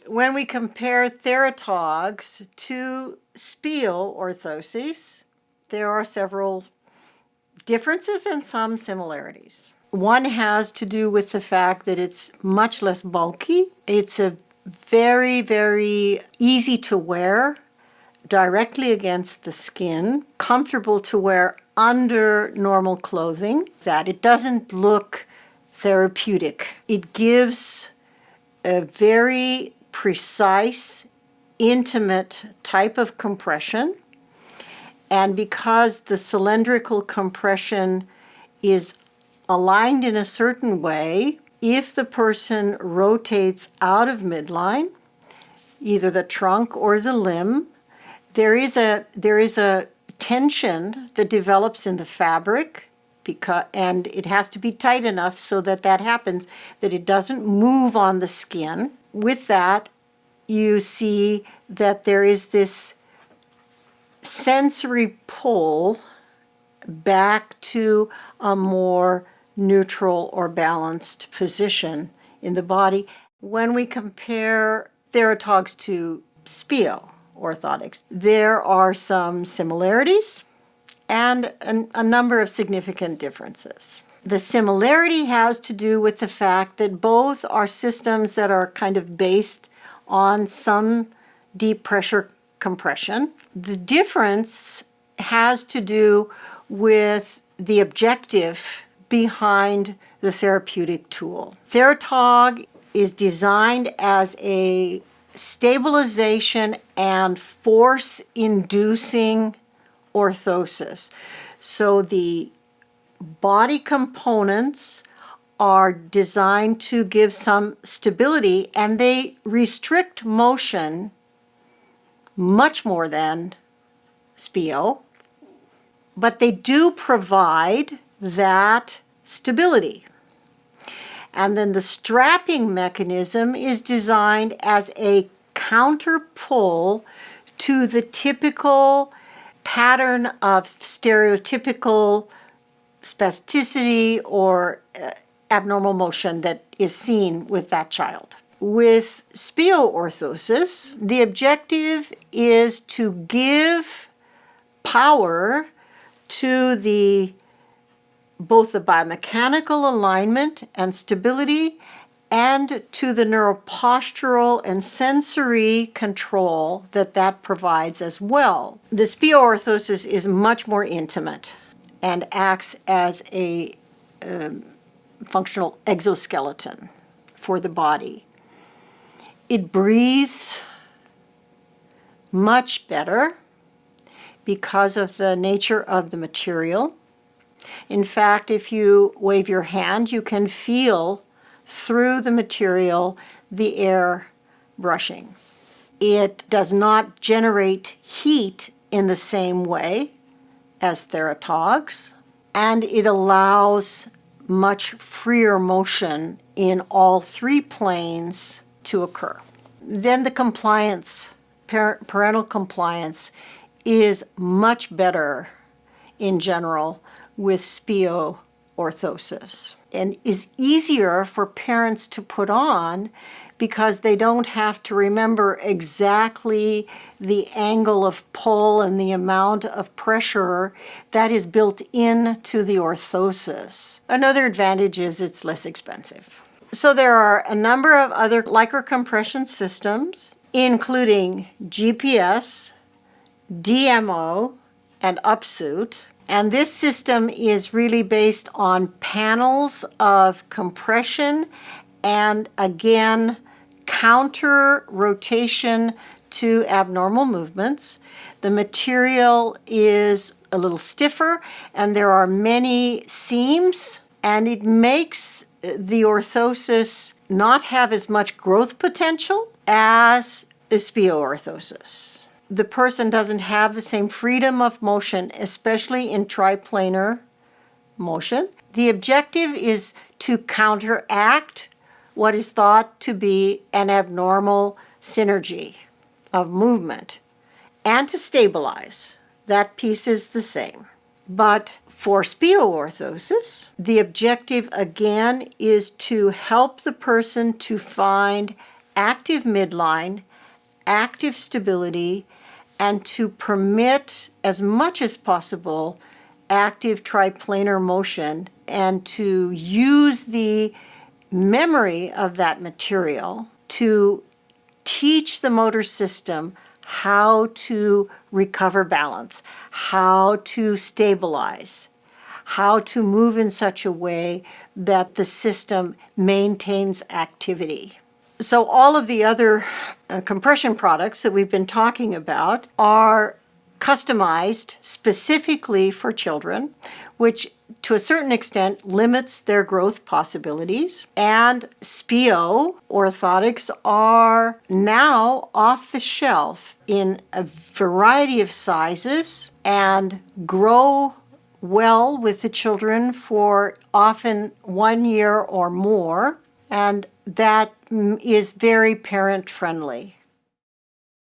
When we compare theratogs to SPIO orthoses, there are several differences and some similarities. One has to do with the fact that it's much less bulky. It's a very, very easy to wear directly against the skin, comfortable to wear under normal clothing, that it doesn't look therapeutic. It gives a very precise, intimate type of compression. And because the cylindrical compression is aligned in a certain way, if the person rotates out of midline, either the trunk or the limb, there is a tension that develops in the fabric, and it has to be tight enough so that happens, that it doesn't move on the skin. With that, you see that there is this sensory pull back to a more neutral or balanced position in the body. When we compare theratogs to SPIO orthotics, there are some similarities and a number of significant differences. The similarity has to do with the fact that both are systems that are kind of based on some deep pressure compression. The difference has to do with the objective behind the therapeutic tool. Theratog is designed as a stabilization and force-inducing orthosis. So the body components are designed to give some stability, and they restrict motion much more than SPIO, but they do provide that stability. And then the strapping mechanism is designed as a counter pull to the typical pattern of stereotypical spasticity or abnormal motion that is seen with that child. With SPIO orthosis, the objective is to give power to both the biomechanical alignment and stability and to the neuropostural and sensory control that provides as well. The SPIO orthosis is much more intimate and acts as a functional exoskeleton for the body. It breathes much better because of the nature of the material. In fact, if you wave your hand, you can feel through the material the air brushing. It does not generate heat in the same way as theratogs, and it allows much freer motion in all three planes to occur. Then the compliance, parental compliance, is much better in general with SPIO orthosis, and is easier for parents to put on because they don't have to remember exactly the angle of pull and the amount of pressure that is built into the orthosis. Another advantage is it's less expensive. So there are a number of other lycra compression systems, including GPS, DMO, and upsuit. And this system is really based on panels of compression and, again, counter rotation to abnormal movements. The material is a little stiffer, and there are many seams, and it makes the orthosis not have as much growth potential as the SPIO orthosis. The person doesn't have the same freedom of motion, especially in triplanar motion. The objective is to counteract what is thought to be an abnormal synergy of movement and to stabilize. That piece is the same. But for SPIO orthosis, the objective again is to help the person to find active midline, active stability, and to permit as much as possible active triplanar motion, and to use the memory of that material to teach the motor system how to recover balance, how to stabilize, how to move in such a way that the system maintains activity. So all of the other compression products that we've been talking about are customized specifically for children, which to a certain extent limits their growth possibilities. And SPIO orthotics are now off the shelf in a variety of sizes and grow well with the children for often 1 year or more, and that is very parent friendly.